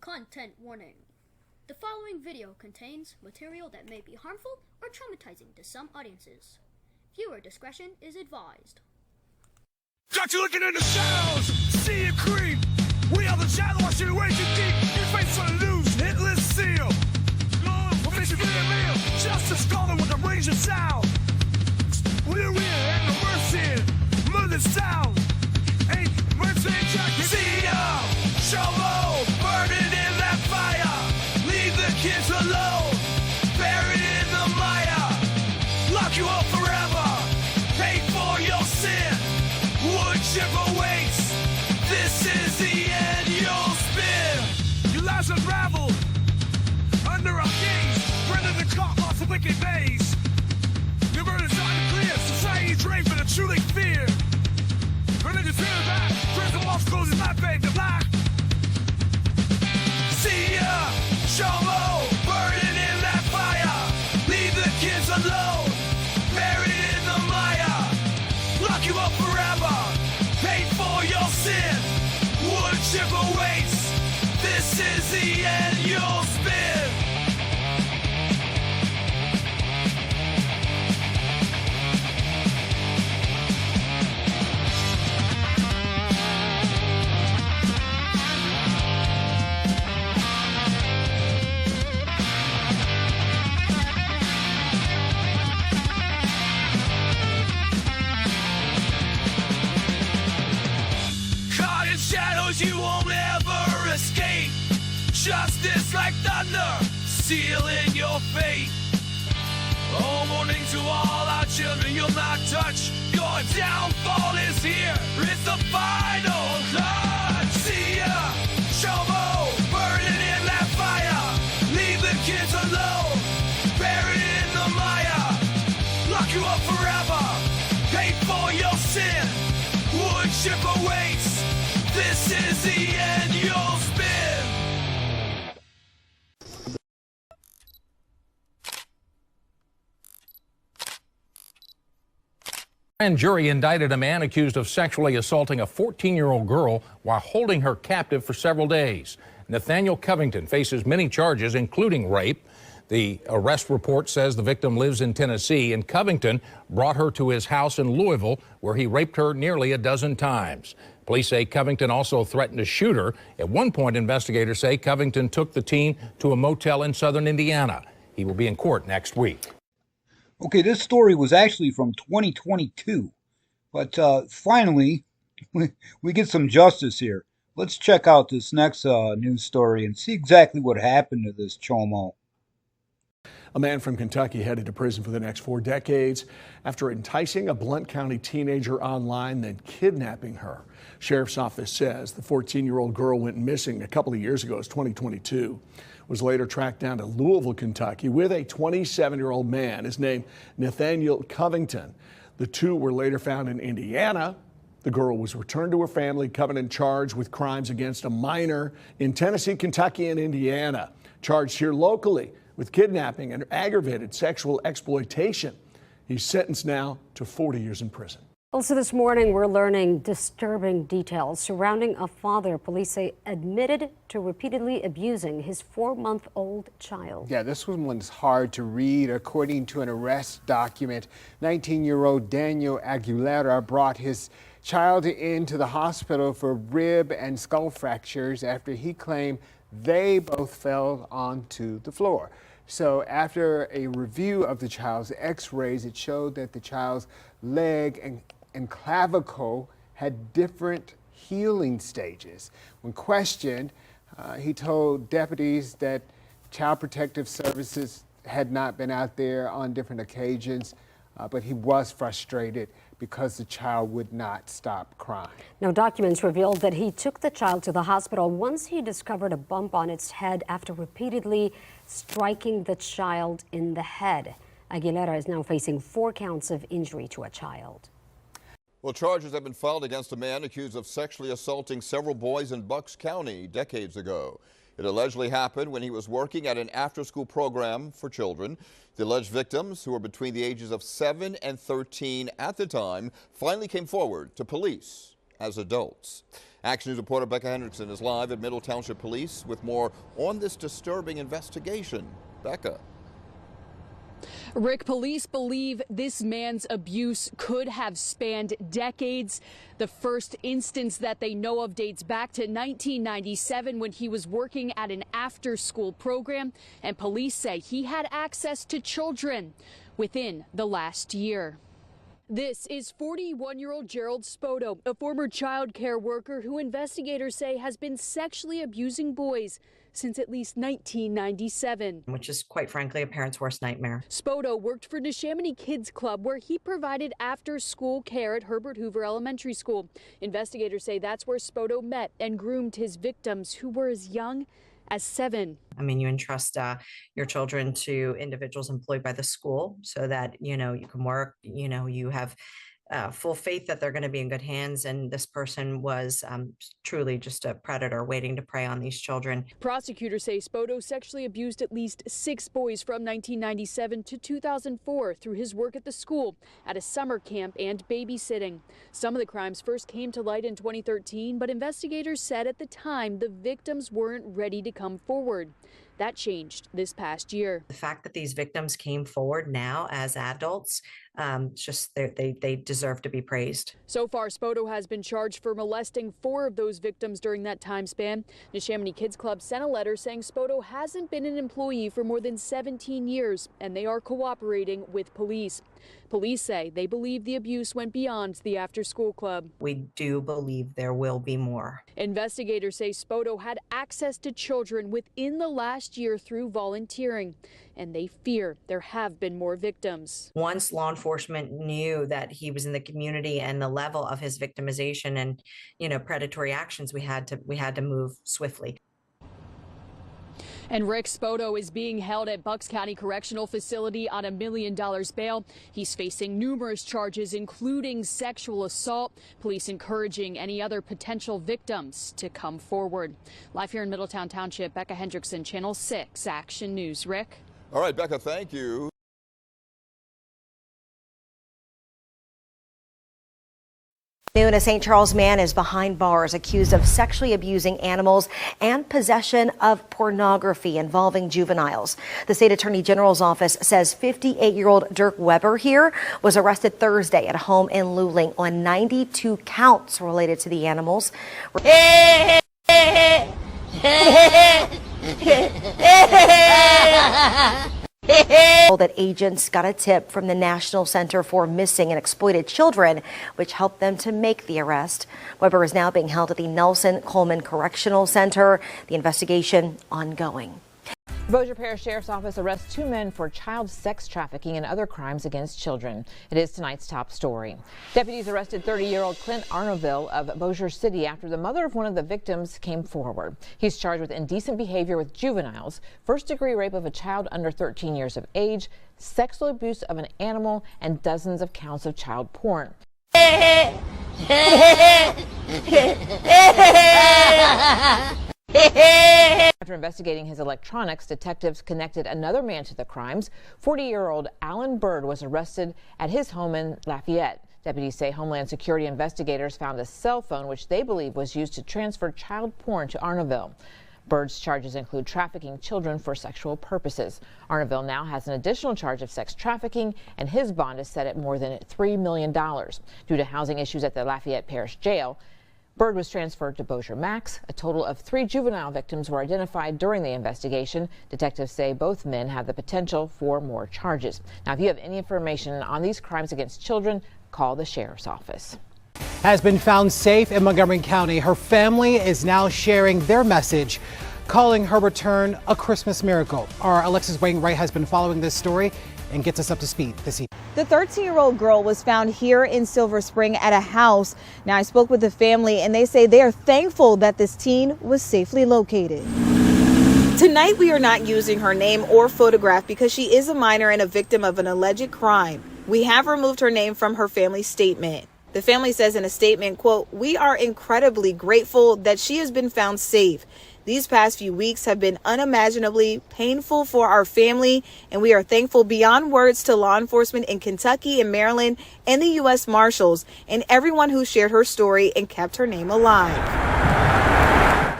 Content warning. The following video contains material that may be harmful or traumatizing to some audiences. Viewer discretion is advised. Got you looking in the shadows, see it creep. We are the shadow, I should way too deep. Your face on the loose, hit list seal. We're fishing for the meal, just a scholar with a range of sound. We're in and the worst in, mother sound. Ain't mercy jacket. See ya, shovel, burning in that fire. Leave the kids alone, buried in the mire. Lock you up forever, pay for your sin. Wood chip awaits, this is the end you'll spin. Your lives unraveled, under our gaze. Brendan the caught lost the wicked maze. Your murder's unclear, society drained for the truly fear. Religion's feeling back, turns the walls closes my babe to black. See ya, shovel, burning in that fire. Leave the kids alone, buried in the mire. Lock you up forever, pay for your sin. Wood chip awaits, this is the end you'll spin. You won't ever escape. Justice like thunder, sealing your fate. Oh, warning to all our children, you'll not touch. Your downfall is here. It's the final cut. See ya, shovel, burning in that fire. Leave the kids alone, buried in the mire. Lock you up forever, pay for your sin. Wood chip awaits. This is the end you'll spin. Grand jury indicted a man accused of sexually assaulting a 14-year-old girl while holding her captive for several days. Nathaniel Covington faces many charges, including rape. The arrest report says the victim lives in Tennessee, and Covington brought her to his house in Louisville, where he raped her nearly a dozen times. Police say Covington also threatened to shoot her. At one point, investigators say Covington took the teen to a motel in southern Indiana. He will be in court next week. Okay, this story was actually from 2022, but finally, we get some justice here. Let's check out this next news story and see exactly what happened to this chomo. A man from Kentucky headed to prison for the next 4 decades after enticing a Blount County teenager online, then kidnapping her. Sheriff's office says the 14-year-old girl went missing a couple of years ago, it's 2022. Was later tracked down to Louisville, Kentucky with a 27-year-old man. His name, Nathaniel Covington. The two were later found in Indiana. The girl was returned to her family. Covington charged with crimes against a minor in Tennessee, Kentucky, and Indiana. Charged here locally with kidnapping and aggravated sexual exploitation. He's sentenced now to 40 years in prison. Also this morning, we're learning disturbing details surrounding a father police say admitted to repeatedly abusing his 4-month-old child. Yeah, this one's hard to read. According to an arrest document, 19-year-old Daniel Aguilera brought his child into the hospital for rib and skull fractures after he claimed they both fell onto the floor. So after a review of the child's x-rays, it showed that the child's leg and clavicle had different healing stages. When questioned, he told deputies that Child Protective Services had not been out there on different occasions, but he was frustrated because the child would not stop crying. Now, documents revealed that he took the child to the hospital once he discovered a bump on its head after repeatedly striking the child in the head. Aguilera is now facing 4 counts of injury to a child. Well, charges have been filed against a man accused of sexually assaulting several boys in Bucks County decades ago. It allegedly happened when he was working at an after-school program for children. The alleged victims, who were between the ages of 7 and 13 at the time, finally came forward to police as adults. Action News reporter Becca Hendrickson is live at Middle Township Police with more on this disturbing investigation. Becca. Rick, police believe this man's abuse could have spanned decades. The first instance that they know of dates back to 1997 when he was working at an after-school program, and police say he had access to children within the last year. This is 41-year-old Gerald Spoto, a former child care worker who investigators say has been sexually abusing boys since at least 1997. Which is, quite frankly, a parent's worst nightmare. Spoto worked for Neshaminy Kids Club, where he provided after-school care at Herbert Hoover Elementary School. Investigators say that's where Spoto met and groomed his victims, who were as young as 7. I mean, you entrust your children to individuals employed by the school so that, you can work, you have full faith that they're going to be in good hands. And this person was truly just a predator waiting to prey on these children. Prosecutors say Spoto sexually abused at least 6 boys from 1997 to 2004 through his work at the school, at a summer camp, and babysitting. Some of the crimes first came to light in 2013, but investigators said at the time the victims weren't ready to come forward. That changed this past year. The fact that these victims came forward now as adults, they deserve to be praised. So far, Spoto has been charged for molesting 4 of those victims during that time span. Neshaminy Kids Club sent a letter saying Spoto hasn't been an employee for more than 17 years, and they are cooperating with police. Police say they believe the abuse went beyond the after-school club. We do believe there will be more. Investigators say Spoto had access to children within the last year through volunteering, and they fear there have been more victims. Once law enforcement knew that he was in the community and the level of his victimization and, predatory actions, we had to move swiftly. And Rick Spoto is being held at Bucks County Correctional Facility on $1 million bail. He's facing numerous charges, including sexual assault. Police encouraging any other potential victims to come forward. Live here in Middletown Township, Becca Hendrickson, Channel 6 Action News. Rick? All right, Becca, thank you. A St. Charles man is behind bars accused of sexually abusing animals and possession of pornography involving juveniles. The state attorney general's office says 58-year-old Dirk Weber here was arrested Thursday at a home in Luling on 92 counts related to the animals. That agents got a tip from the National Center for Missing and Exploited Children, which helped them to make the arrest. Weber is now being held at the Nelson Coleman Correctional Center. The investigation ongoing. Bossier Parish Sheriff's Office arrests 2 men for child sex trafficking and other crimes against children. It is tonight's top story. Deputies arrested 30-year-old Clint Arnoville of Bossier City after the mother of one of the victims came forward. He's charged with indecent behavior with juveniles, first-degree rape of a child under 13 years of age, sexual abuse of an animal, and dozens of counts of child porn. After investigating his electronics, detectives connected another man to the crimes. 40-year-old Alan Bird was arrested at his home in Lafayette. Deputies say Homeland Security investigators found a cell phone which they believe was used to transfer child porn to Arnoville. Bird's charges include trafficking children for sexual purposes. Arnoville now has an additional charge of sex trafficking, and his bond is set at more than $3 million. Due to housing issues at the Lafayette Parish Jail, Bird was transferred to Bossier Max. A total of 3 juvenile victims were identified during the investigation. Detectives say both men have the potential for more charges. Now, if you have any information on these crimes against children, call the Sheriff's Office. Has been found safe in Montgomery County. Her family is now sharing their message, calling her return a Christmas miracle. Our Alexis Wainwright has been following this story and gets us up to speed this evening. The 13-year-old girl was found here in Silver Spring at a house. Now, I spoke with the family and they say they are thankful that this teen was safely located. Tonight, we are not using her name or photograph because she is a minor and a victim of an alleged crime. We have removed her name from her family statement. The family says in a statement, quote, "We are incredibly grateful that she has been found safe. These past few weeks have been unimaginably painful for our family, and we are thankful beyond words to law enforcement in Kentucky and Maryland and the U.S. Marshals and everyone who shared her story and kept her name alive.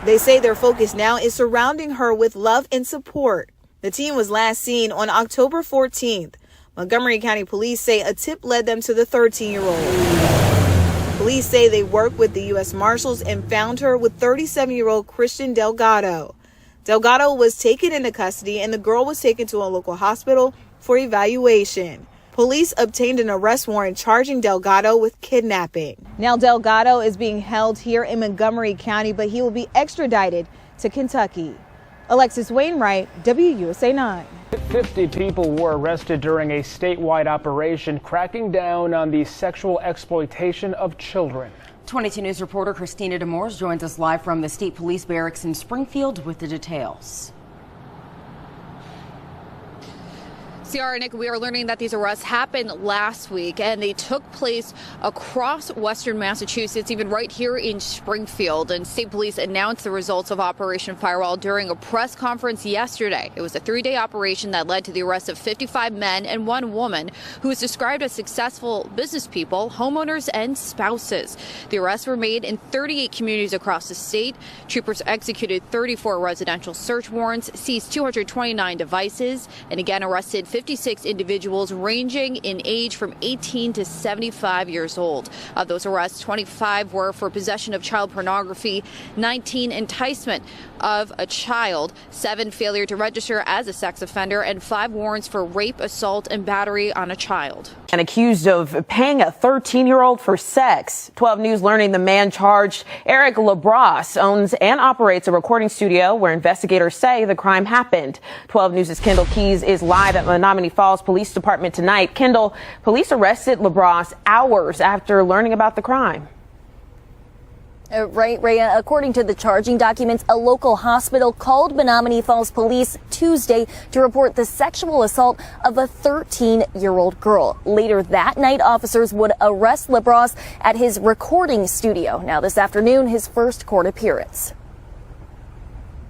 They say their focus now is surrounding her with love and support. The teen was last seen on October 14th. Montgomery County Police say a tip led them to the 13-year-old. Police say they worked with the U.S. Marshals and found her with 37-year-old Christian Delgado. Delgado was taken into custody and the girl was taken to a local hospital for evaluation. Police obtained an arrest warrant charging Delgado with kidnapping. Now Delgado is being held here in Montgomery County, but he will be extradited to Kentucky. Alexis Wainwright, WUSA 9. 50 people were arrested during a statewide operation cracking down on the sexual exploitation of children. 22 News reporter Christina Demores joins us live from the State Police Barracks in Springfield with the details. Ciara, Nick, we are learning that these arrests happened last week and they took place across Western Massachusetts, even right here in Springfield. And state police announced the results of Operation Firewall during a press conference yesterday. It was a 3-day operation that led to the arrest of 55 men and 1 woman who was described as successful business people, homeowners, and spouses. The arrests were made in 38 communities across the state. Troopers executed 34 residential search warrants, seized 229 devices, and again arrested 56 individuals ranging in age from 18 to 75 years old. Of those arrests, 25 were for possession of child pornography, 19 enticement of a child, 7 failure to register as a sex offender, and 5 warrants for rape, assault, and battery on a child. And accused of paying a 13-year-old for sex. 12 News learning the man charged, Eric LaBrosse, owns and operates a recording studio where investigators say the crime happened. 12 News' Kendall Keys is live at Menominee Falls Police Department tonight. Kendall, police arrested LaBrosse hours after learning about the crime. Right, Rhea. According to the charging documents, a local hospital called Menominee Falls Police Tuesday to report the sexual assault of a 13-year-old girl. Later that night, officers would arrest LaBrosse at his recording studio. Now this afternoon, his first court appearance.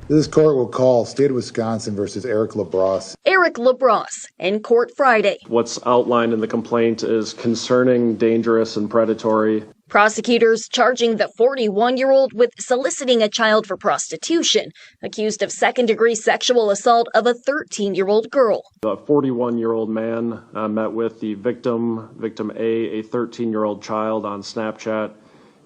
This court will call State of Wisconsin versus Eric LaBrosse. Eric LaBrosse in court Friday. What's outlined in the complaint is concerning, dangerous, and predatory. Prosecutors charging the 41-year-old with soliciting a child for prostitution, accused of second-degree sexual assault of a 13-year-old girl. The 41-year-old man met with the victim A, a 13-year-old child, on Snapchat,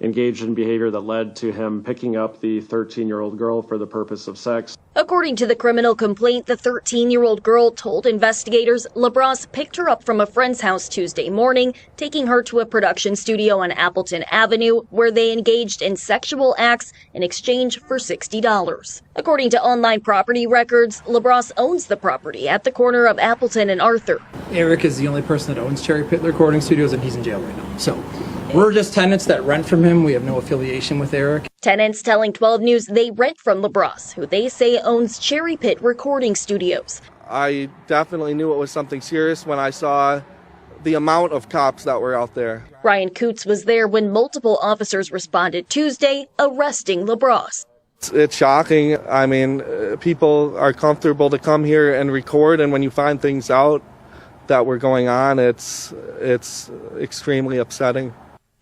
engaged in behavior that led to him picking up the 13-year-old girl for the purpose of sex. According to the criminal complaint, the 13-year-old girl told investigators LaBrosse picked her up from a friend's house Tuesday morning, taking her to a production studio on Appleton Avenue, where they engaged in sexual acts in exchange for $60. According to online property records, LaBrosse owns the property at the corner of Appleton and Arthur. Eric is the only person that owns Cherry Pit Recording Studios, and he's in jail right now. So we're just tenants that rent from him. We have no affiliation with Eric. Tenants telling 12 News they rent from LaBrosse, who they say owns Cherry Pit Recording Studios. I definitely knew it was something serious when I saw the amount of cops that were out there. Ryan Coots was there when multiple officers responded Tuesday, arresting LaBrosse. It's shocking. I mean, people are comfortable to come here and record, and when you find things out that were going on, it's extremely upsetting.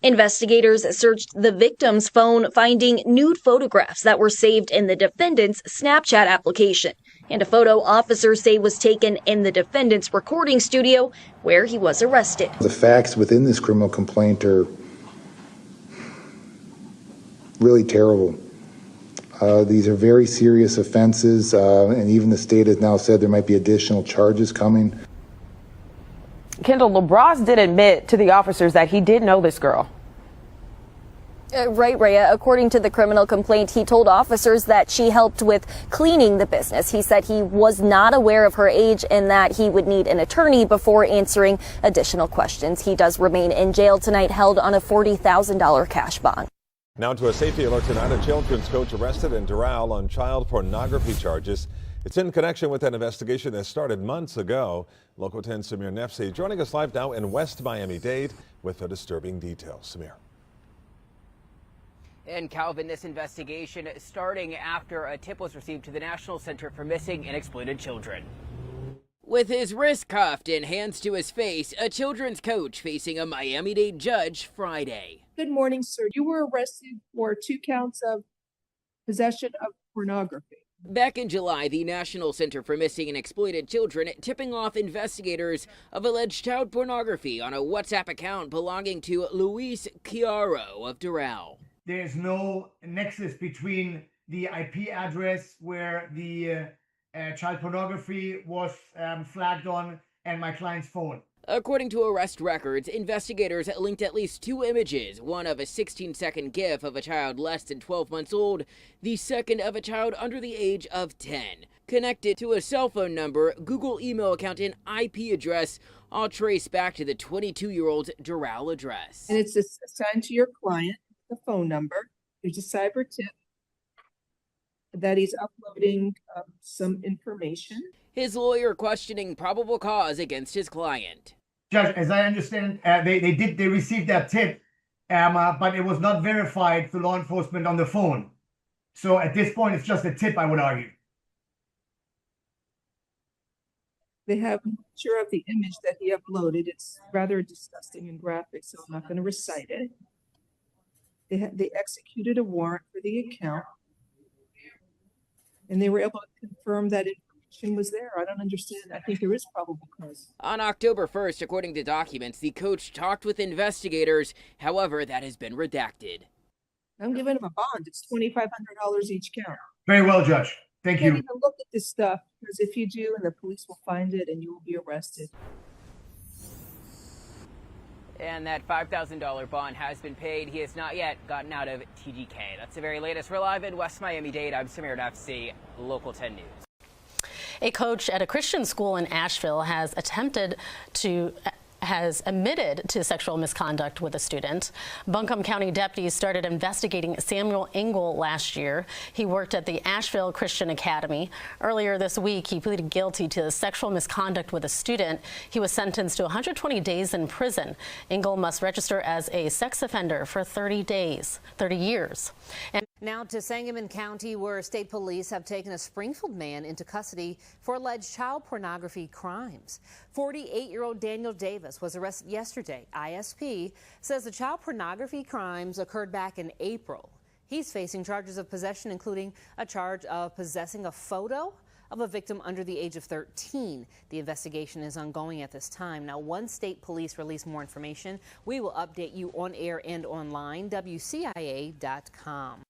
Investigators searched the victim's phone, finding nude photographs that were saved in the defendant's Snapchat application, and a photo officers say was taken in the defendant's recording studio where he was arrested. The facts within this criminal complaint are really terrible. These are very serious offenses, and even the state has now said there might be additional charges coming. Kendall, LaBrosse did admit to the officers that he did know this girl. Right, Rhea. According to the criminal complaint, he told officers that she helped with cleaning the business. He said he was not aware of her age and that he would need an attorney before answering additional questions. He does remain in jail tonight, held on a $40,000 cash bond. Now to a safety alert tonight. A children's coach arrested in Doral on child pornography charges. It's in connection with an investigation that started months ago. Local 10 Samir Nefsi joining us live now in West Miami-Dade with the disturbing details. Samir. And Calvin, this investigation starting after a tip was received to the National Center for Missing and Exploited Children. With his wrist cuffed and hands to his face, a children's coach facing a Miami-Dade judge Friday. Good morning, sir. You were arrested for 2 counts of possession of pornography. Back in July, the National Center for Missing and Exploited Children tipping off investigators of alleged child pornography on a WhatsApp account belonging to Luis Chiaro of Doral. There's no nexus between the IP address where the child pornography was flagged on and my client's phone. According to arrest records, investigators linked at least 2 images, one of a 16-second GIF of a child less than 12 months old, the second of a child under the age of 10, connected to a cell phone number, Google email account, and IP address, all traced back to the 22-year-old's Doral address. And it's assigned to your client, the phone number. There's a cyber tip that he's uploading some information. His lawyer questioning probable cause against his client. Judge, as I understand, they received that tip, but it was not verified through law enforcement on the phone. So at this point, it's just a tip, I would argue. They have a picture of the image that he uploaded. It's rather disgusting and graphic, so I'm not going to recite it. They executed a warrant for the account, and they were able to confirm that information was there. I don't understand. I think there is probable cause. On October 1st, according to documents, the coach talked with investigators. However, that has been redacted. I'm giving him a bond. It's $2,500 each count. Very well, Judge. Thank you. Can't even look at this stuff, because if you do, and the police will find it, and you will be arrested. And that $5,000 bond has been paid. He has not yet gotten out of TGK. That's the very latest. We're live in West Miami-Dade. I'm Samir FC, Local 10 News. A coach at a Christian school in Asheville has admitted to sexual misconduct with a student. Buncombe County deputies started investigating Samuel Engel last year. He worked at the Asheville Christian Academy. Earlier this week, he pleaded guilty to sexual misconduct with a student. He was sentenced to 120 days in prison. Engel must register as a sex offender for 30 years. And now to Sangamon County, where state police have taken a Springfield man into custody for alleged child pornography crimes. 48-year-old Daniel Davis was arrested yesterday. ISP says the child pornography crimes occurred back in April. He's facing charges of possession, including a charge of possessing a photo of a victim under the age of 13. The investigation is ongoing at this time. Now, once state police release more information, we will update you on air and online, WCIA.com.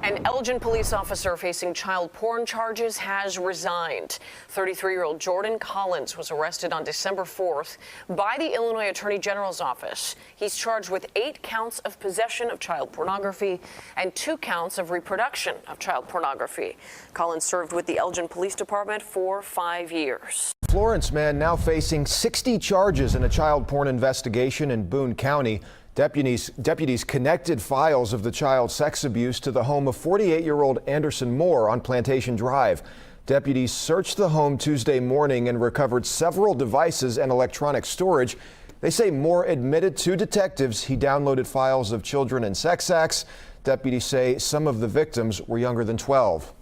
An Elgin police officer facing child porn charges has resigned. 33-year-old Jordan Collins was arrested on December 4th by the Illinois Attorney General's office. He's charged with 8 counts of possession of child pornography and 2 counts of reproduction of child pornography. Collins served with the Elgin Police Department for 5 years. Florence man now facing 60 charges in a child porn investigation in Boone County. Deputies connected files of the child's sex abuse to the home of 48-year-old Anderson Moore on Plantation Drive. Deputies searched the home Tuesday morning and recovered several devices and electronic storage. They say Moore admitted to detectives he downloaded files of children in sex acts. Deputies say some of the victims were younger than 12.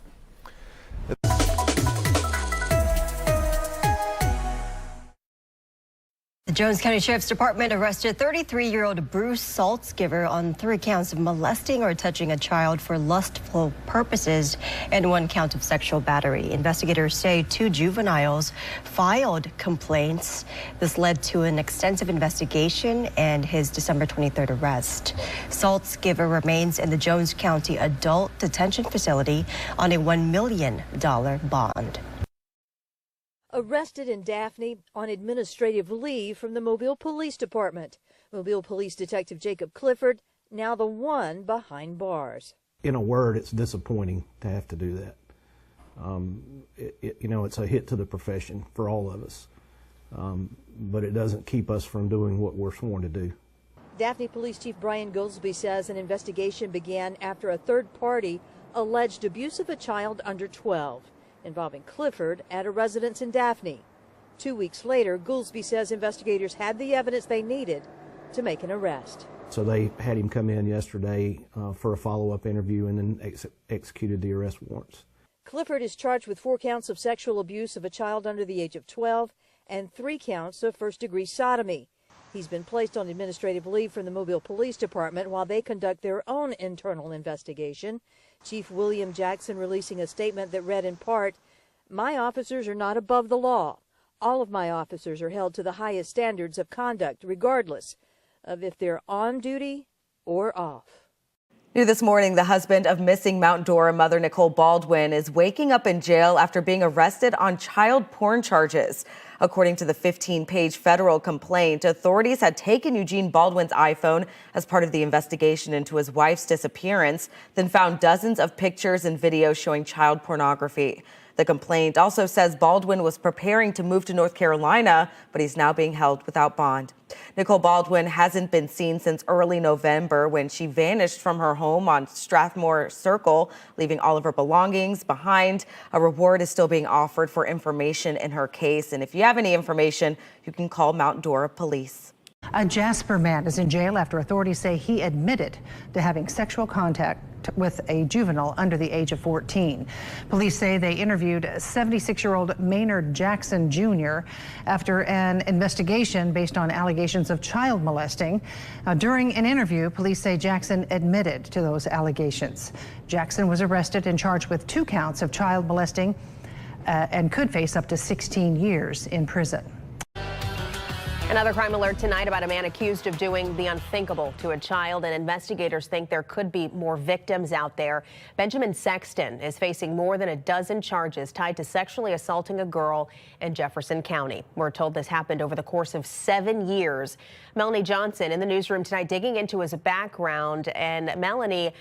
The Jones County Sheriff's Department arrested 33-year-old Bruce Saltzgiver on 3 counts of molesting or touching a child for lustful purposes and 1 count of sexual battery. Investigators say 2 juveniles filed complaints. This led to an extensive investigation and his December 23rd arrest. Saltzgiver remains in the Jones County Adult Detention Facility on a $1 million bond. Arrested in Daphne on administrative leave from the Mobile Police Department. Mobile Police Detective Jacob Clifford, now the one behind bars. In a word, it's disappointing to have to do that. It's a hit to the profession for all of us, but it doesn't keep us from doing what we're sworn to do. Daphne Police Chief Brian Goolsby says an investigation began after a third party alleged abuse of a child under 12. Involving Clifford at a residence in Daphne. 2 weeks later, Goolsby says investigators had the evidence they needed to make an arrest. So they had him come in yesterday for a follow-up interview and then executed the arrest warrants. Clifford is charged with 4 counts of sexual abuse of a child under the age of 12 and 3 counts of first-degree sodomy. He's been placed on administrative leave from the Mobile Police Department while they conduct their own internal investigation. Chief William Jackson releasing a statement that read in part, "My officers are not above the law. All of my officers are held to the highest standards of conduct, regardless of if they're on duty or off." New this morning, the husband of missing Mount Dora mother Nicole Baldwin is waking up in jail after being arrested on child porn charges. According to the 15-page federal complaint, authorities had taken Eugene Baldwin's iPhone as part of the investigation into his wife's disappearance, then found dozens of pictures and videos showing child pornography. The complaint also says Baldwin was preparing to move to North Carolina, but he's now being held without bond. Nicole Baldwin hasn't been seen since early November when she vanished from her home on Strathmore Circle, leaving all of her belongings behind. A reward is still being offered for information in her case. And if you have any information, you can call Mount Dora Police. A Jasper man is in jail after authorities say he admitted to having sexual contact with a juvenile under the age of 14. Police say they interviewed 76-year-old Maynard Jackson Jr. after an investigation based on allegations of child molesting. During an interview, police say Jackson admitted to those allegations. Jackson was arrested and charged with 2 counts of child molesting and could face up to 16 years in prison. Another crime alert tonight about a man accused of doing the unthinkable to a child, and investigators think there could be more victims out there. Benjamin Sexton is facing more than a dozen charges tied to sexually assaulting a girl in Jefferson County. We're told this happened over the course of 7 years. Melanie Johnson in the newsroom tonight digging into his background. And Melanie,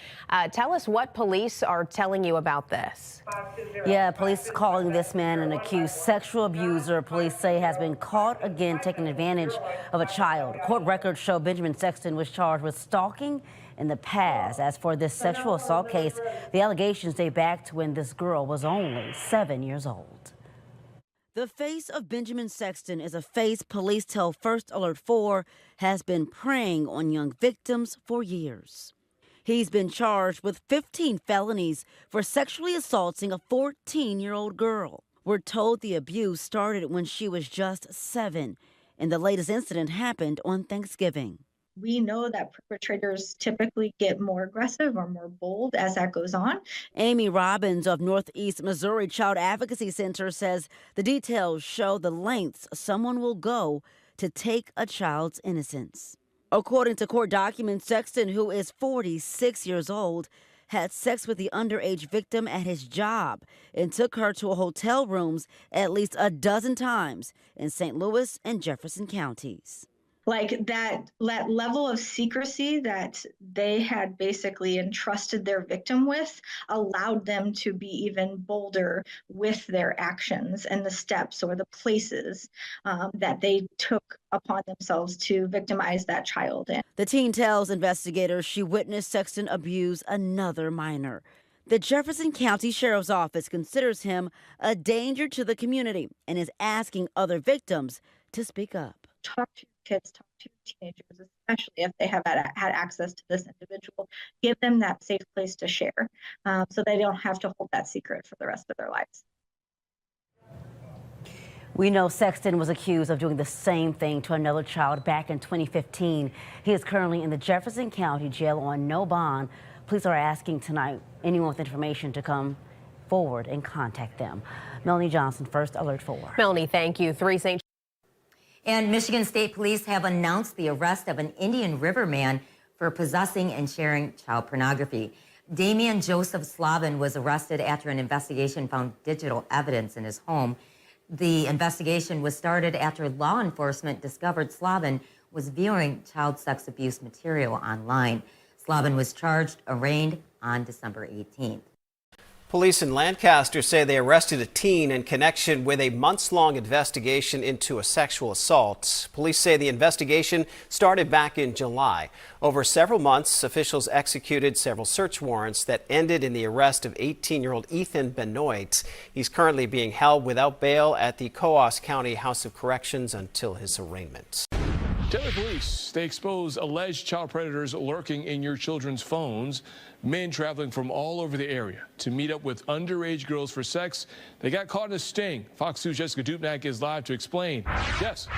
tell us what police are telling you about this. Yeah, police calling this man an accused sexual abuser. Police say has been caught again taking advantage of a child. Court records show Benjamin Sexton was charged with stalking in the past. As for this sexual assault case, the allegations date back to when this girl was only 7 years old. The face of Benjamin Sexton is a face police tell First Alert 4 has been preying on young victims for years. He's been charged with 15 felonies for sexually assaulting a 14-year-old girl. We're told the abuse started when she was just 7, and the latest incident happened on Thanksgiving. We know that perpetrators typically get more aggressive or more bold as that goes on. Amy Robbins of Northeast Missouri Child Advocacy Center says the details show the lengths someone will go to take a child's innocence. According to court documents, Sexton, who is 46 years old, had sex with the underage victim at his job and took her to hotel rooms at least a dozen times in St. Louis and Jefferson counties. Like that level of secrecy that they had basically entrusted their victim with allowed them to be even bolder with their actions and the steps or the places that they took upon themselves to victimize that child in. The teen tells investigators she witnessed Sexton abuse another minor. The Jefferson County Sheriff's Office considers him a danger to the community and is asking other victims to speak up. Talk to kids, talk to teenagers, especially if they have had access to this individual. Give them that safe place to share so they don't have to hold that secret for the rest of their lives. We know Sexton was accused of doing the same thing to another child back in 2015. He is currently in the Jefferson County Jail on no bond. Police are asking tonight anyone with information to come forward and contact them. Melanie Johnson, First Alert 4. Melanie, thank you. And Michigan State Police have announced the arrest of an Indian River man for possessing and sharing child pornography. Damian Joseph Slavin was arrested after an investigation found digital evidence in his home. The investigation was started after law enforcement discovered Slavin was viewing child sex abuse material online. Slavin was charged, arraigned on December 18th. Police in Lancaster say they arrested a teen in connection with a months-long investigation into a sexual assault. Police say the investigation started back in July. Over several months, officials executed several search warrants that ended in the arrest of 18-year-old Ethan Benoit. He's currently being held without bail at the Coos County House of Corrections until his arraignment. Taylor police, they expose alleged child predators lurking in your children's phones. Men traveling from all over the area to meet up with underage girls for sex. They got caught in a sting. Fox News' Jessica Dupnack is live to explain. Yes.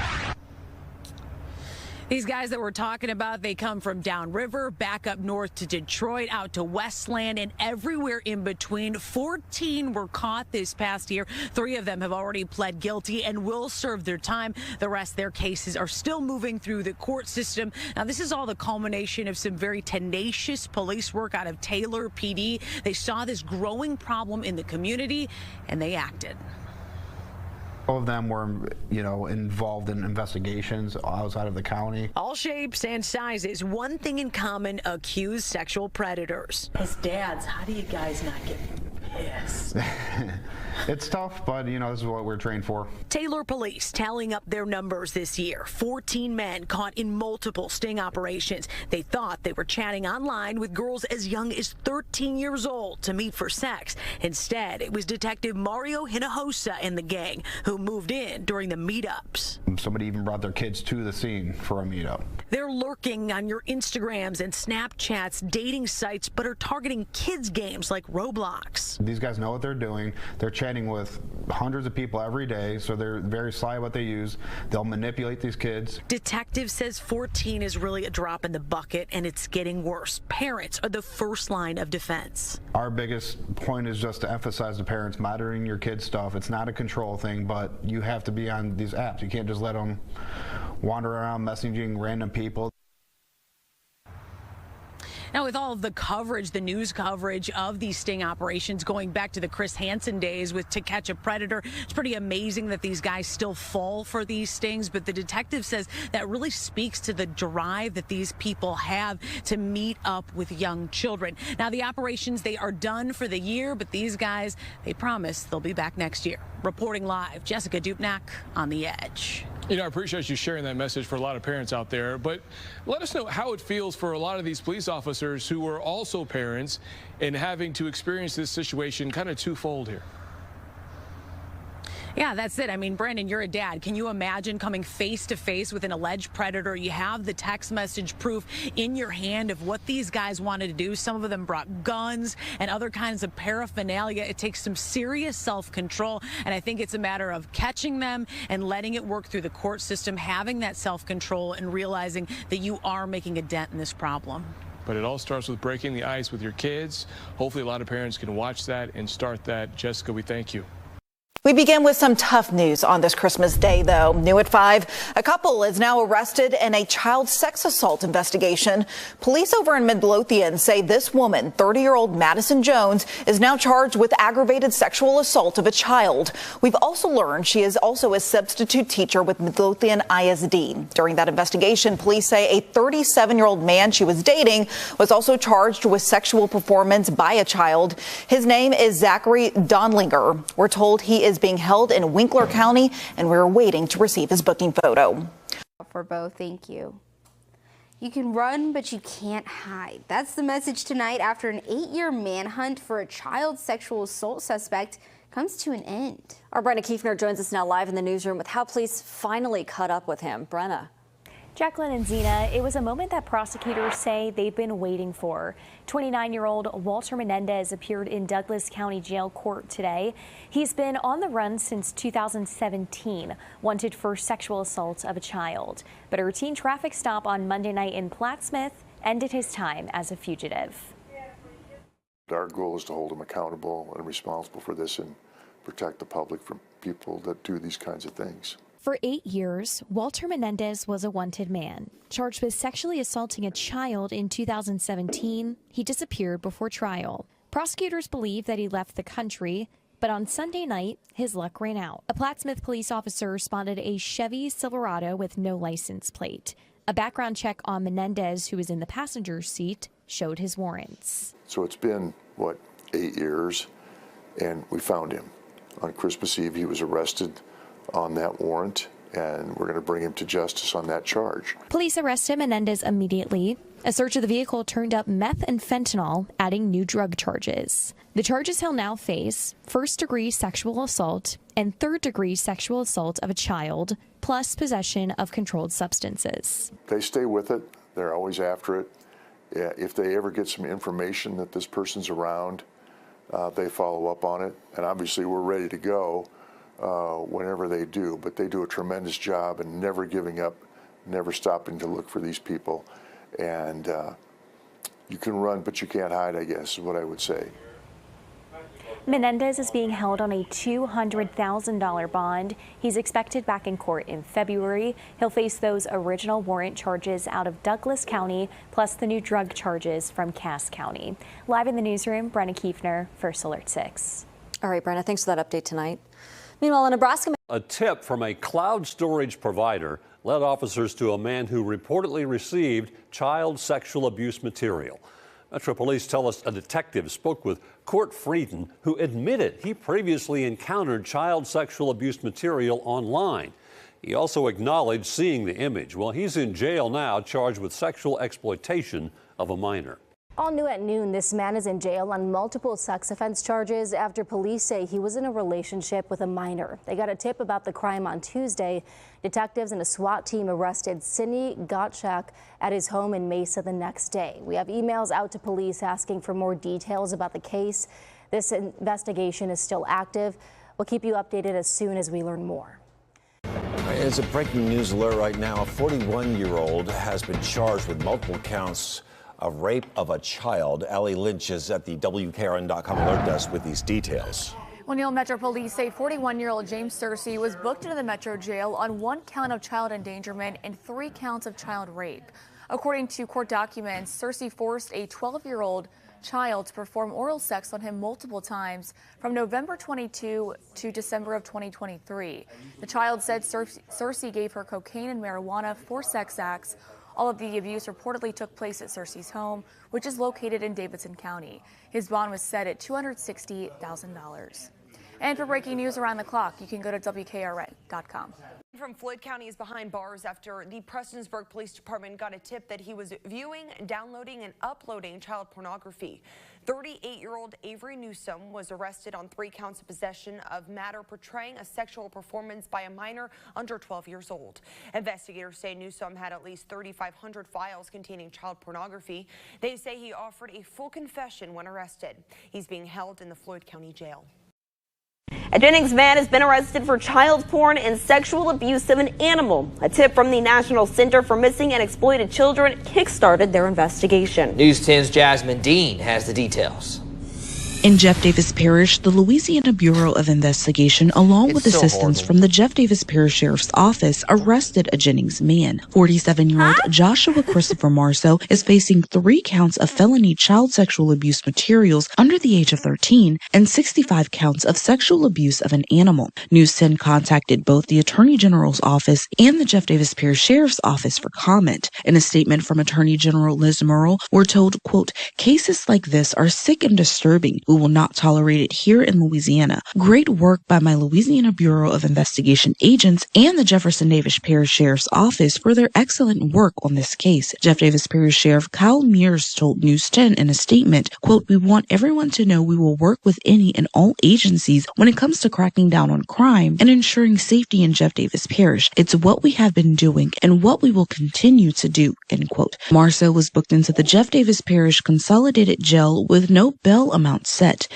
These guys that we're talking about, they come from downriver, back up north to Detroit, out to Westland, and everywhere in between. 14 were caught this past year. 3 of them have already pled guilty and will serve their time. The rest of their cases are still moving through the court system. Now, this is all the culmination of some very tenacious police work out of Taylor PD. They saw this growing problem in the community, and they acted. All of them were, involved in investigations outside of the county. All shapes and sizes, one thing in common, accused sexual predators. As dads, how do you guys not get pissed? It's tough, but, this is what we're trained for. Taylor police tallying up their numbers this year. 14 men caught in multiple sting operations. They thought they were chatting online with girls as young as 13 years old to meet for sex. Instead, it was Detective Mario Hinojosa and the gang who moved in during the meetups. Somebody even brought their kids to the scene for a meetup. They're lurking on your Instagrams and Snapchats, dating sites, but are targeting kids' games like Roblox. These guys know what they're doing. They're chatting with hundreds of people every day, so they're very sly what they use. They'll manipulate these kids. Detective says 14 is really a drop in the bucket, and it's getting worse. Parents are the first line of defense. Our biggest point is just to emphasize to parents monitoring your kids' stuff. It's not a control thing, but you have to be on these apps. You can't just let them wander around messaging random people. Now, with all of the coverage, the news coverage of these sting operations going back to the Chris Hansen days with To Catch a Predator, it's pretty amazing that these guys still fall for these stings. But the detective says that really speaks to the drive that these people have to meet up with young children. Now, the operations, they are done for the year, but these guys, they promise they'll be back next year. Reporting live, Jessica Dupnack on The Edge. I appreciate you sharing that message for a lot of parents out there, but let us know how it feels for a lot of these police officers who are also parents and having to experience this situation kind of twofold here. Yeah, that's it. I mean, Brandon, you're a dad. Can you imagine coming face to face with an alleged predator? You have the text message proof in your hand of what these guys wanted to do. Some of them brought guns and other kinds of paraphernalia. It takes some serious self-control, and I think it's a matter of catching them and letting it work through the court system, having that self-control and realizing that you are making a dent in this problem. But it all starts with breaking the ice with your kids. Hopefully a lot of parents can watch that and start that. Jessica, we thank you. We begin with some tough news on this Christmas Day, though. New at 5, a couple is now arrested in a child sex assault investigation. Police over in Midlothian say this woman, 30-year-old Madison Jones, is now charged with aggravated sexual assault of a child. We've also learned she is also a substitute teacher with Midlothian ISD. During that investigation, police say a 37-year-old man she was dating was also charged with sexual performance by a child. His name is Zachary Donlinger. We're told he is being held in Winkler County, and we're waiting to receive his booking photo. For both, thank you. You can run, but you can't hide. That's the message tonight after an 8-year manhunt for a child sexual assault suspect comes to an end. Our Brenna Kiefner joins us now live in the newsroom with how police finally caught up with him. Brenna. Jacqueline and Zena, it was a moment that prosecutors say they've been waiting for. 29-year-old Walter Menendez appeared in Douglas County Jail Court today. He's been on the run since 2017, wanted for sexual assault of a child. But a routine traffic stop on Monday night in Plattsmouth ended his time as a fugitive. Our goal is to hold him accountable and responsible for this and protect the public from people that do these kinds of things. For 8 years, Walter Menendez was a wanted man. Charged with sexually assaulting a child in 2017, he disappeared before trial. Prosecutors believe that he left the country, but on Sunday night, his luck ran out. A Plattsmouth police officer spotted a Chevy Silverado with no license plate. A background check on Menendez, who was in the passenger seat, showed his warrants. So it's been, 8 years, and we found him. On Christmas Eve, he was arrested on that warrant, and we're going to bring him to justice on that charge. Police arrested Menendez immediately. A search of the vehicle turned up meth and fentanyl, adding new drug charges. The charges he'll now face: first-degree sexual assault and third-degree sexual assault of a child, plus possession of controlled substances. They stay with it. They're always after it. If they ever get some information that this person's around, they follow up on it. And obviously we're ready to go whenever they do. But they do a tremendous job in never giving up, never stopping to look for these people. And you can run, but you can't hide, I guess, is what I would say. Menendez is being held on a $200,000 bond. He's expected back in court in February. He'll face those original warrant charges out of Douglas County, plus the new drug charges from Cass County. Live in the newsroom, Brenna Kiefner, First Alert 6. All right, Brenna, thanks for that update tonight. Meanwhile, in Nebraska, a tip from a cloud storage provider led officers to a man who reportedly received child sexual abuse material. Metro Police tell us a detective spoke with Court Frieden, who admitted he previously encountered child sexual abuse material online. He also acknowledged seeing the image. Well, he's in jail now, charged with sexual exploitation of a minor. All new at noon, this man is in jail on multiple sex offense charges after police say he was in a relationship with a minor. They got a tip about the crime on Tuesday. Detectives and a SWAT team arrested Sidney Gottschalk at his home in Mesa the next day. We have emails out to police asking for more details about the case. This investigation is still active. We'll keep you updated as soon as we learn more. It's a breaking news alert right now. A 41-year-old has been charged with multiple counts of rape of a child. Allie Lynch is at the WKRN.com alert desk with these details. Well, Neil, Metro Police say 41-year-old James Searcy was booked into the Metro jail on 1 count of child endangerment and 3 counts of child rape. According to court documents, Searcy forced a 12-year-old child to perform oral sex on him multiple times from November 22 to December of 2023. The child said Searcy gave her cocaine and marijuana for sex acts. All of the abuse reportedly took place at Searcy's home, which is located in Davidson County. His bond was set at $260,000. And for breaking news around the clock, you can go to WKRN.com. From Floyd County is behind bars after the Prestonsburg Police Department got a tip that he was viewing, downloading, and uploading child pornography. 38-year-old Avery Newsome was arrested on 3 counts of possession of matter portraying a sexual performance by a minor under 12 years old. Investigators say Newsome had at least 3,500 files containing child pornography. They say he offered a full confession when arrested. He's being held in the Floyd County Jail. A Jennings man has been arrested for child porn and sexual abuse of an animal. A tip from the National Center for Missing and Exploited Children kickstarted their investigation. News 10's Jasmine Dean has the details. In Jeff Davis Parish, the Louisiana Bureau of Investigation, along with assistance from the Jeff Davis Parish Sheriff's Office, arrested a Jennings man. 47-year-old Joshua Christopher Marceau is facing 3 counts of felony child sexual abuse materials under the age of 13 and 65 counts of sexual abuse of an animal. News 10 contacted both the Attorney General's office and the Jeff Davis Parish Sheriff's Office for comment. In a statement from Attorney General Liz Murrill, we're told, quote, "Cases like this are sick and disturbing. We will not tolerate it here in Louisiana. Great work by my Louisiana Bureau of Investigation agents and the Jefferson Davis Parish Sheriff's Office for their excellent work on this case." Jeff Davis Parish Sheriff Kyle Mears told News 10 in a statement, quote, "We want everyone to know we will work with any and all agencies when it comes to cracking down on crime and ensuring safety in Jeff Davis Parish. It's what we have been doing and what we will continue to do," end quote. Marceau was booked into the Jeff Davis Parish Consolidated Jail with no bail amount set.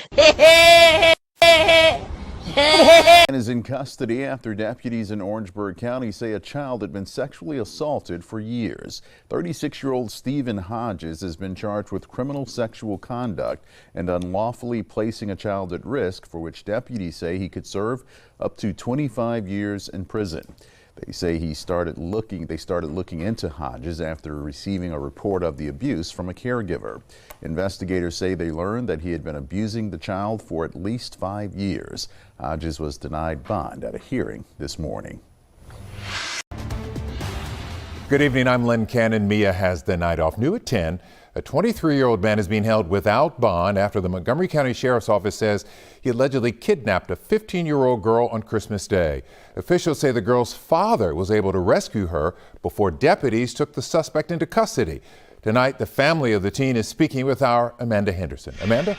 Is in custody after deputies in Orangeburg County say a child had been sexually assaulted for years. 36-year-old Stephen Hodges has been charged with criminal sexual conduct and unlawfully placing a child at risk, for which deputies say he could serve up to 25 years in prison. They say they started looking into Hodges after receiving a report of the abuse from a caregiver. Investigators say they learned that he had been abusing the child for at least 5 years. Hodges was denied bond at a hearing this morning. Good evening, I'm Len Cannon. Mia has the night off. New at 10. A 23-year-old man is being held without bond after the Montgomery County Sheriff's Office says he allegedly kidnapped a 15-year-old girl on Christmas Day. Officials say the girl's father was able to rescue her before deputies took the suspect into custody. Tonight, the family of the teen is speaking with our Amanda Henderson. Amanda?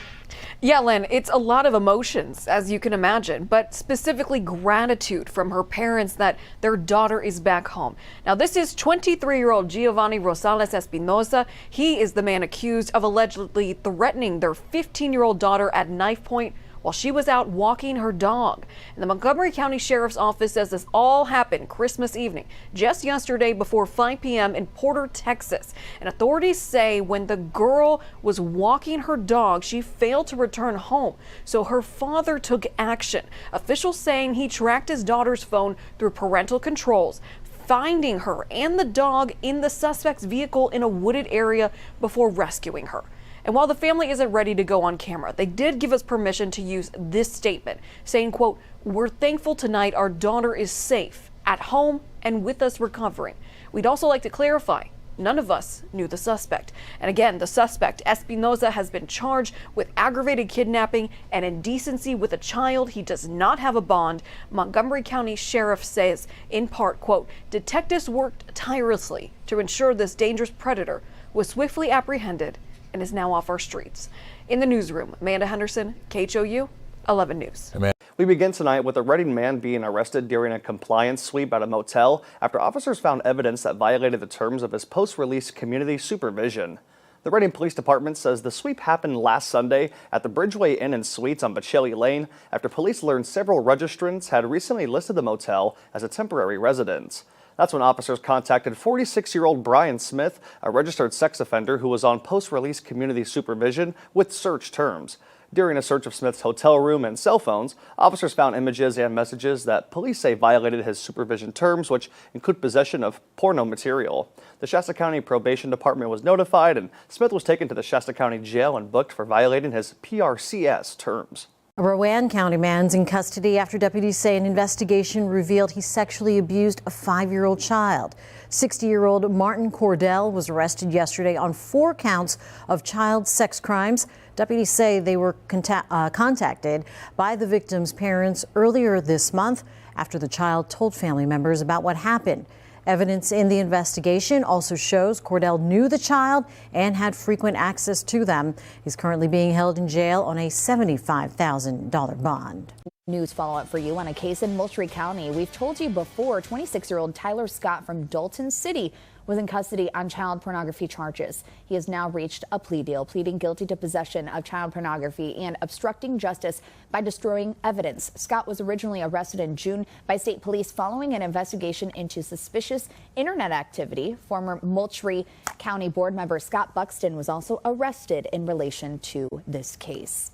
Yeah, Lynn, it's a lot of emotions, as you can imagine, but specifically gratitude from her parents that their daughter is back home. Now, this is 23-year-old Giovanni Rosales Espinosa. He is the man accused of allegedly threatening their 15-year-old daughter at knife point while she was out walking her dog. And the Montgomery County Sheriff's Office says this all happened Christmas evening, just yesterday before 5 p.m. in Porter, Texas. And authorities say when the girl was walking her dog, she failed to return home. So her father took action. Officials saying he tracked his daughter's phone through parental controls, finding her and the dog in the suspect's vehicle in a wooded area before rescuing her. And while the family isn't ready to go on camera, they did give us permission to use this statement, saying, quote, "We're thankful tonight our daughter is safe, at home, and with us recovering. We'd also like to clarify, none of us knew the suspect." And again, the suspect, Espinosa, has been charged with aggravated kidnapping and indecency with a child. He does not have a bond. Montgomery County Sheriff says, in part, quote, "Detectives worked tirelessly to ensure this dangerous predator was swiftly apprehended and is now off our streets." In the newsroom, Amanda Henderson, KHOU 11 News. We begin tonight with a Reading man being arrested during a compliance sweep at a motel after officers found evidence that violated the terms of his post-release community supervision. The Reading Police Department says the sweep happened last Sunday at the Bridgeway Inn and Suites on Bocelli Lane after police learned several registrants had recently listed the motel as a temporary residence. That's when officers contacted 46-year-old Brian Smith, a registered sex offender who was on post-release community supervision with search terms. During a search of Smith's hotel room and cell phones, officers found images and messages that police say violated his supervision terms, which include possession of porno material. The Shasta County Probation Department was notified, and Smith was taken to the Shasta County Jail and booked for violating his PRCS terms. A Rowan County man's in custody after deputies say an investigation revealed he sexually abused a 5-year-old child. 60-year-old Martin Cordell was arrested yesterday on 4 counts of child sex crimes. Deputies say they were contacted by the victim's parents earlier this month after the child told family members about what happened. Evidence in the investigation also shows Cordell knew the child and had frequent access to them. He's currently being held in jail on a $75,000 bond. News follow-up for you on a case in Moultrie County. We've told you before, 26-year-old Tyler Scott from Dalton City was in custody on child pornography charges. He has now reached a plea deal, pleading guilty to possession of child pornography and obstructing justice by destroying evidence. Scott was originally arrested in June by state police following an investigation into suspicious internet activity. Former Moultrie County board member Scott Buxton was also arrested in relation to this case.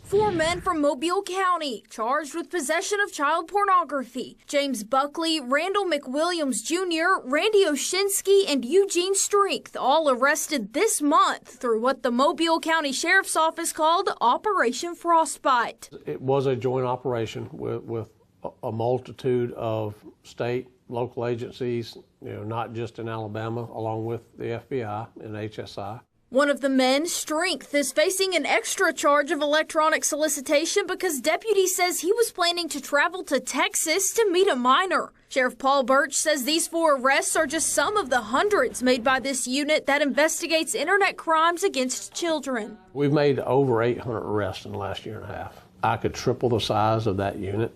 4 men from Mobile County charged with possession of child pornography. James Buckley, Randall McWilliams Jr., Randy Oshinsky, and Eugene Strength all arrested this month through what the Mobile County Sheriff's Office called Operation Frostbite. It was a joint operation with a multitude of state, local agencies, not just in Alabama, along with the FBI and HSI. One of the men, Strength, is facing an extra charge of electronic solicitation because deputies says he was planning to travel to Texas to meet a minor. Sheriff Paul Birch says these 4 arrests are just some of the hundreds made by this unit that investigates internet crimes against children. We've made over 800 arrests in the last year and a half. I could triple the size of that unit,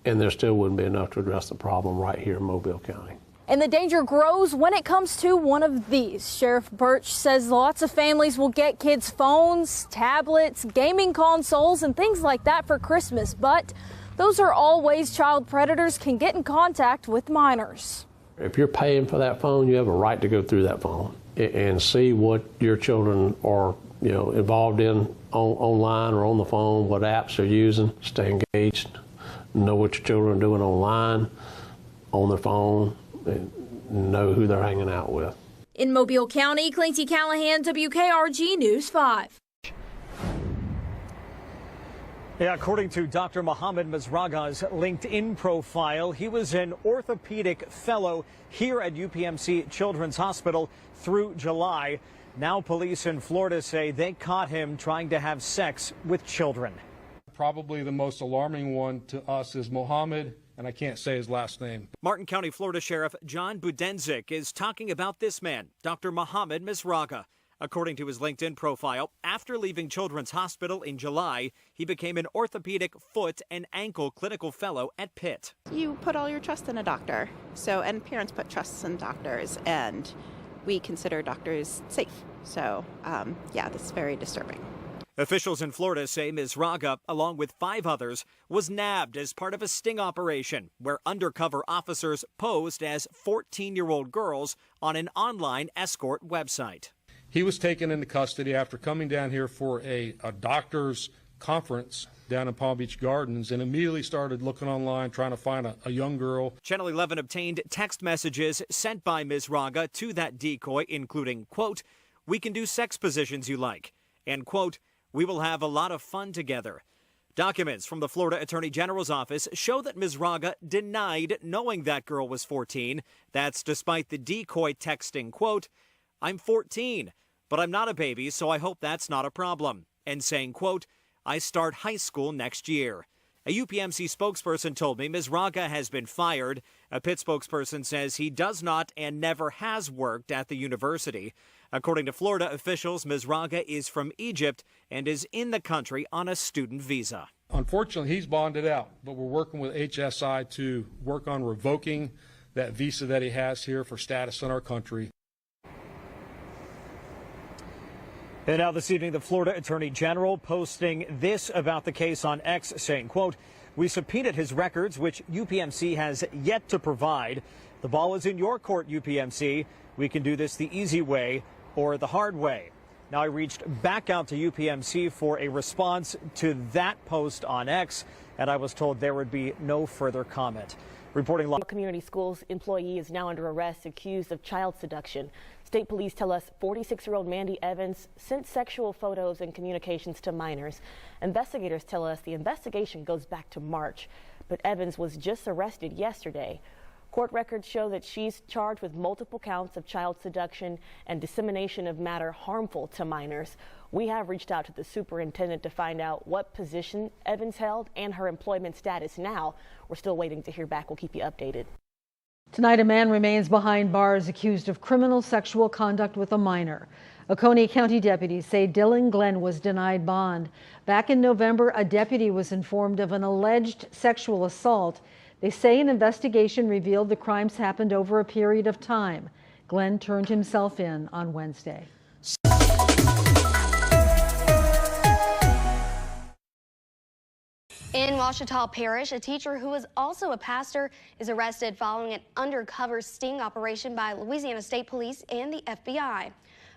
and there still wouldn't be enough to address the problem right here in Mobile County. And the danger grows when it comes to one of these. Sheriff Birch says lots of families will get kids phones, tablets, gaming consoles, and things like that for Christmas. But those are all ways child predators can get in contact with minors. If you're paying for that phone, you have a right to go through that phone and see what your children are involved in online or on the phone, what apps they're using. Stay engaged, know what your children are doing online, on their phone, and know who they're hanging out with. In Mobile County, Clancy Callahan, WKRG News 5. Yeah, according to Dr. Mohammed Mazraga's LinkedIn profile, he was an orthopedic fellow here at UPMC Children's Hospital through July. Now police in Florida say they caught him trying to have sex with children. probably the most alarming one to us is Mohammed, and I can't say his last name. Martin County, Florida Sheriff John Budenzik is talking about this man, Dr. Mohammed Misraga. According to his LinkedIn profile, after leaving Children's Hospital in July, he became an orthopedic foot and ankle clinical fellow at Pitt. You put all your trust in a doctor. And parents put trust in doctors, and we consider doctors safe. This is very disturbing. Officials in Florida say Misraga, along with 5 others, was nabbed as part of a sting operation where undercover officers posed as 14-year-old girls on an online escort website. He was taken into custody after coming down here for a doctor's conference down in Palm Beach Gardens and immediately started looking online trying to find a young girl. Channel 11 obtained text messages sent by Misraga to that decoy, including, quote, "We can do sex positions you like," and, quote, "We will have a lot of fun together." Documents from the Florida Attorney General's office show that Misraga denied knowing that girl was 14. That's despite the decoy texting, quote, "I'm 14. But I'm not a baby, so I hope that's not a problem," and saying, quote, "I start high school next year." A UPMC spokesperson told me Misraga has been fired. A Pitt spokesperson says he does not and never has worked at the university. According to Florida officials, Misraga is from Egypt and is in the country on a student visa. Unfortunately, he's bonded out, but we're working with HSI to work on revoking that visa that he has here for status in our country. And now this evening, the Florida Attorney General posting this about the case on X, saying, quote, "We subpoenaed his records, which UPMC has yet to provide. The ball is in your court, UPMC. We can do this the easy way or the hard way." Now, I reached back out to UPMC for a response to that post on X, and I was told there would be no further comment. Reporting live. Community Schools employee is now under arrest accused of child seduction. State police tell us 46-year-old Mandy Evans sent sexual photos and communications to minors. Investigators tell us the investigation goes back to March, but Evans was just arrested yesterday. Court records show that she's charged with multiple counts of child seduction and dissemination of matter harmful to minors. We have reached out to the superintendent to find out what position Evans held and her employment status now. We're still waiting to hear back. We'll keep you updated. Tonight, a man remains behind bars accused of criminal sexual conduct with a minor. Oconee County deputies say Dylan Glenn was denied bond. Back in November, a deputy was informed of an alleged sexual assault. They say an investigation revealed the crimes happened over a period of time. Glenn turned himself in on Wednesday. In Ouachita Parish, a teacher who is also a pastor is arrested following an undercover sting operation by Louisiana State Police and the FBI.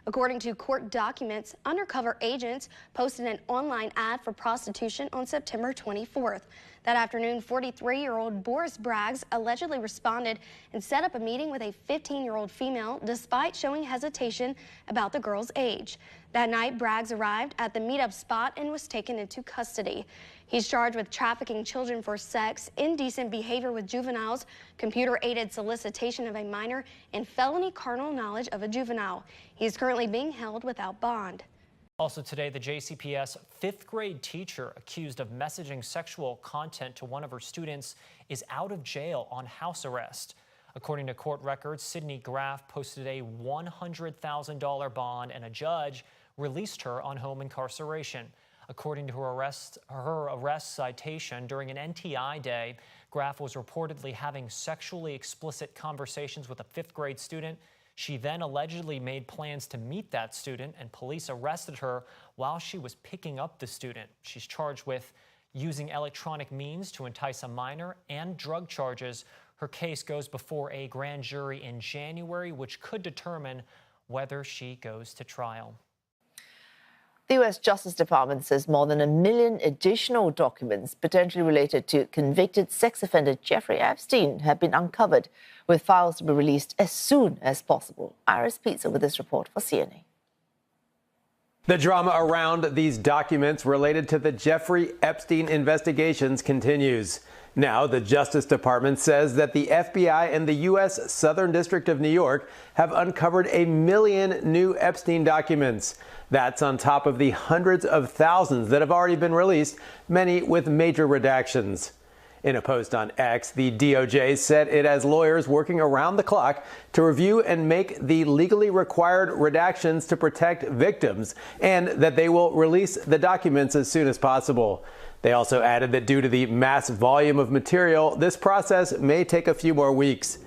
According to court documents, undercover agents posted an online ad for prostitution on September 24th. That afternoon, 43-year-old Boris Braggs allegedly responded and set up a meeting with a 15-year-old female despite showing hesitation about the girl's age. That night, Braggs arrived at the meetup spot and was taken into custody. He's charged with trafficking children for sex, indecent behavior with juveniles, computer-aided solicitation of a minor, and felony carnal knowledge of a juvenile. He is currently being held without bond. Also today, the JCPS 5th grade teacher accused of messaging sexual content to one of her students is out of jail on house arrest. According to court records, Sydney Graff posted a $100,000 bond and a judge released her on home incarceration. According to her arrest citation, during an NTI day, Graff was reportedly having sexually explicit conversations with a 5th grade student. She then allegedly made plans to meet that student, and police arrested her while she was picking up the student. She's charged with using electronic means to entice a minor and drug charges. Her case goes before a grand jury in January, which could determine whether she goes to trial. The U.S. Justice Department says more than 1 million additional documents potentially related to convicted sex offender Jeffrey Epstein have been uncovered, with files to be released as soon as possible. Iris Pizza with this report for CNA. The drama around these documents related to the Jeffrey Epstein investigations continues. Now, the Justice Department says that the FBI and the U.S. Southern District of New York have uncovered 1 million new Epstein documents. That's on top of the hundreds of thousands that have already been released, many with major redactions. In a post on X, the DOJ said it has lawyers working around the clock to review and make the legally required redactions to protect victims, and that they will release the documents as soon as possible. They also added that due to the mass volume of material, this process may take a few more weeks.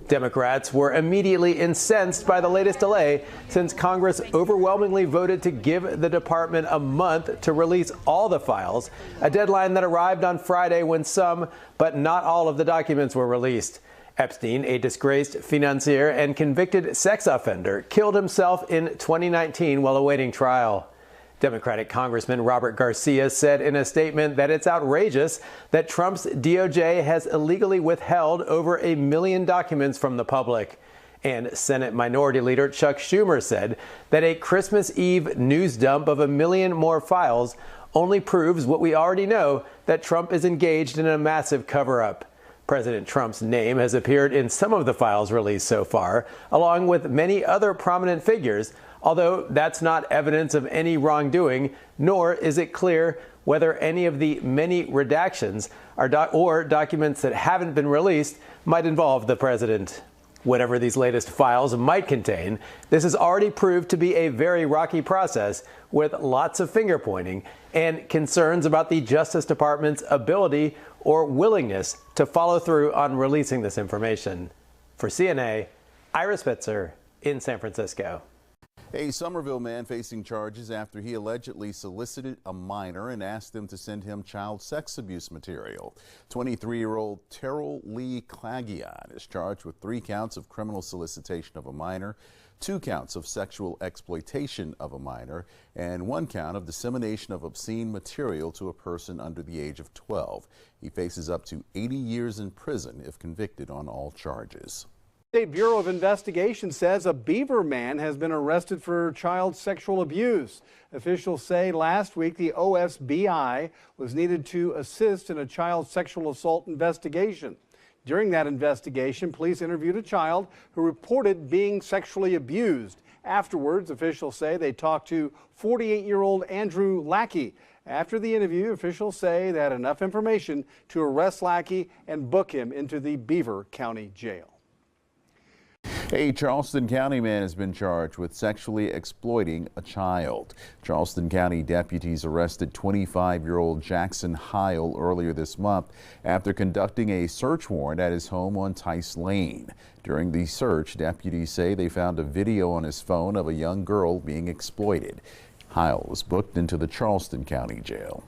Democrats were immediately incensed by the latest delay since Congress overwhelmingly voted to give the department a month to release all the files, a deadline that arrived on Friday when some, but not all of the documents were released. Epstein, a disgraced financier and convicted sex offender, killed himself in 2019 while awaiting trial. Democratic Congressman Robert Garcia said in a statement that it's outrageous that Trump's DOJ has illegally withheld over 1 million documents from the public. And Senate Minority Leader Chuck Schumer said that a Christmas Eve news dump of 1 million more files only proves what we already know, that Trump is engaged in a massive cover-up. President Trump's name has appeared in some of the files released so far, along with many other prominent figures, although that's not evidence of any wrongdoing, nor is it clear whether any of the many redactions or documents that haven't been released might involve the president. Whatever these latest files might contain, this has already proved to be a very rocky process with lots of finger-pointing and concerns about the Justice Department's ability or willingness to follow through on releasing this information. For CNA, Ira Spitzer in San Francisco. A Somerville man facing charges after he allegedly solicited a minor and asked them to send him child sex abuse material. 23-year-old Terrell Lee Clagion is charged with 3 counts of criminal solicitation of a minor, 2 counts of sexual exploitation of a minor, and 1 count of dissemination of obscene material to a person under the age of 12. He faces up to 80 years in prison if convicted on all charges. State Bureau of Investigation says a Beaver man has been arrested for child sexual abuse. Officials say last week the OSBI was needed to assist in a child sexual assault investigation. During that investigation, police interviewed a child who reported being sexually abused. Afterwards, officials say they talked to 48-year-old Andrew Lackey. After the interview, officials say they had enough information to arrest Lackey and book him into the Beaver County Jail. A Charleston County man has been charged with sexually exploiting a child. Charleston County deputies arrested 25-year-old Jackson Heil earlier this month after conducting a search warrant at his home on Tice Lane. During the search, deputies say they found a video on his phone of a young girl being exploited. Heil was booked into the Charleston County Jail.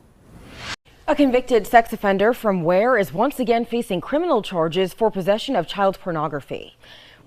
A convicted sex offender from Ware is once again facing criminal charges for possession of child pornography.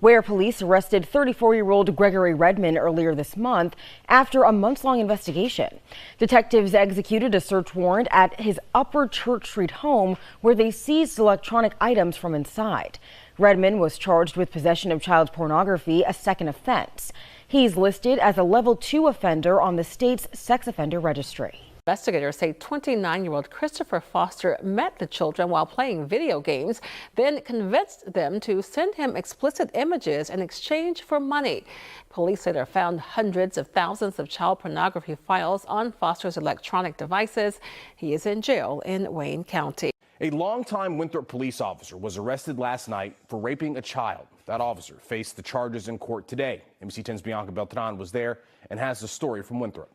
Ware police arrested 34-year-old Gregory Redmond earlier this month after a months-long investigation. Detectives executed a search warrant at his Upper Church Street home where they seized electronic items from inside. Redmond was charged with possession of child pornography, a second offense. He's listed as a level 2 offender on the state's sex offender registry. Investigators say 29-year-old Christopher Foster met the children while playing video games, then convinced them to send him explicit images in exchange for money. Police later found hundreds of thousands of child pornography files on Foster's electronic devices. He is in jail in Wayne County. A longtime Winthrop police officer was arrested last night for raping a child. That officer faced the charges in court today. NBC 10's Bianca Beltran was there and has the story from Winthrop.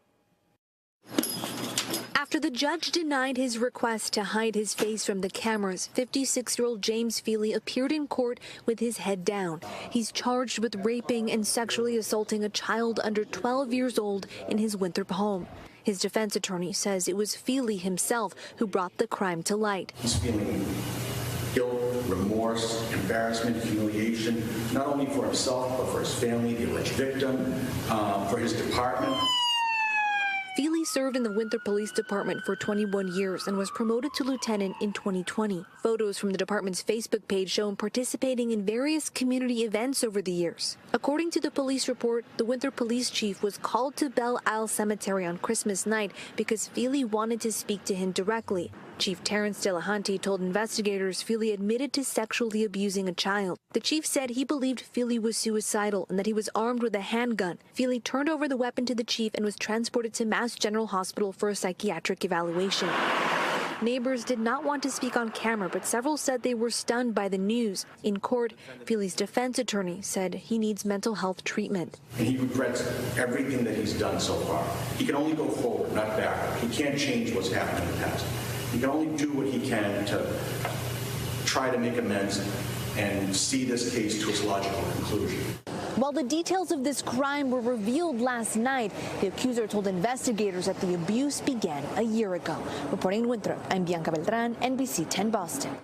After the judge denied his request to hide his face from the cameras, 56-year-old James Feely appeared in court with his head down. He's charged with raping and sexually assaulting a child under 12 years old in his Winthrop home. His defense attorney says it was Feely himself who brought the crime to light. He's feeling guilt, remorse, embarrassment, humiliation, not only for himself, but for his family, the alleged victim, for his department. Feely served in the Winthrop Police Department for 21 years and was promoted to lieutenant in 2020. Photos from the department's Facebook page show him participating in various community events over the years. According to the police report, the Winthrop police chief was called to Belle Isle Cemetery on Christmas night because Feely wanted to speak to him directly. Chief Terrence Delahanty told investigators Feely admitted to sexually abusing a child. The chief said he believed Feely was suicidal and that he was armed with a handgun. Feely turned over the weapon to the chief and was transported to Mass General Hospital for a psychiatric evaluation. Neighbors did not want to speak on camera, but several said they were stunned by the news. In court, Feely's defense attorney said he needs mental health treatment. And he regrets everything that he's done so far. He can only go forward, not backward. He can't change what's happened in the past. He can only do what he can to try to make amends and see this case to its logical conclusion. While the details of this crime were revealed last night, the accuser told investigators that the abuse began a year ago. Reporting in Winthrop, I'm Bianca Beltran, NBC 10 Boston.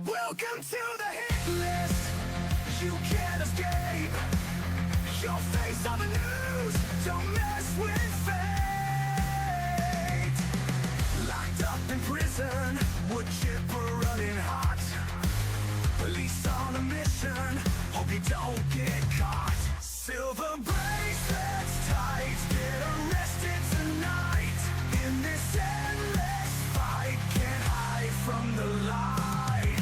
Welcome to the hit list. You can't escape. Your face on the news. Don't mess with fate. Locked up in prison. Wood chipper running hot. Police on a mission. Hope you don't get caught. Silver bracelets tight. Get arrested tonight. In this endless fight. Can't hide from the light.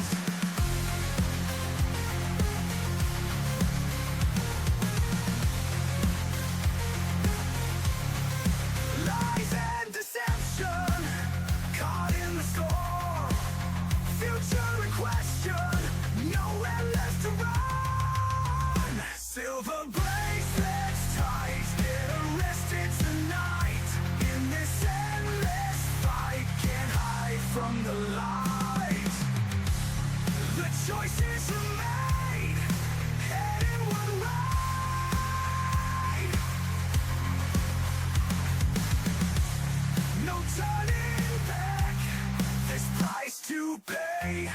Lies and deception. Caught in the storm. Future in question. Nowhere left to run. Silver bracelets tight. Get arrested tonight. In this endless fight. Can't hide from the light. The choices are made. Heading one way. No turning back. There's price to pay.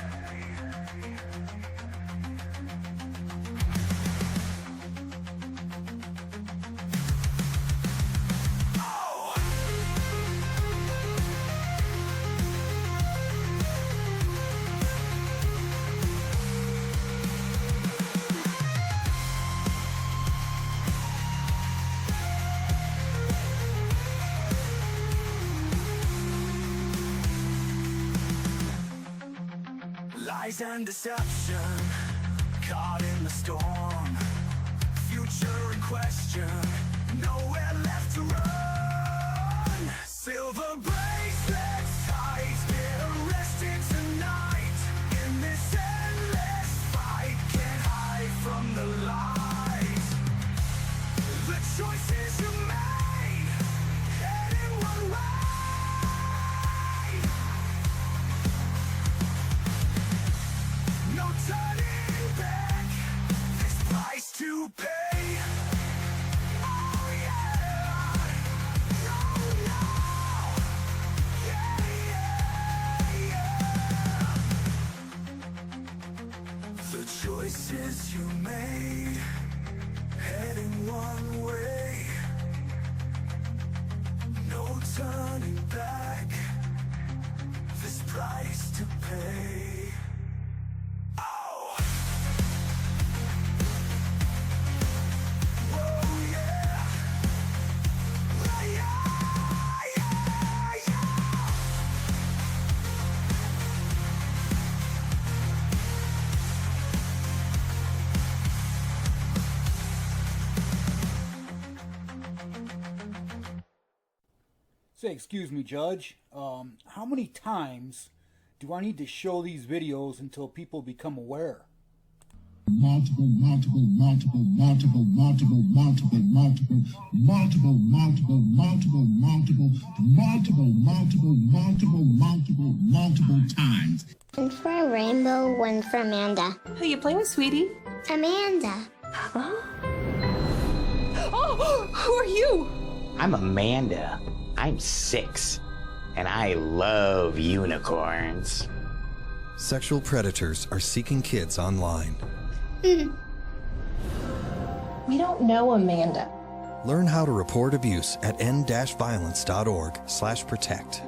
Lies and deception, caught in the storm. Future in question, nowhere left to run. Silver bracelets tight, get arrested tonight. In this endless fight, can't hide from the light. The choices you made, heading one way. No turning back, there's price to pay. Oh yeah, no, no, yeah, yeah. The choices you made, heading one way. No turning back, there's price to pay. Say, excuse me, Judge. How many times do I need to show these videos until people become aware? Multiple times. One for a rainbow, one for Amanda. Who you playing with, sweetie? Amanda. Huh? Oh, who are you? I'm Amanda. I'm 6, and I love unicorns. Sexual predators are seeking kids online. Hmm. We don't know Amanda. Learn how to report abuse at end-violence.org/protect.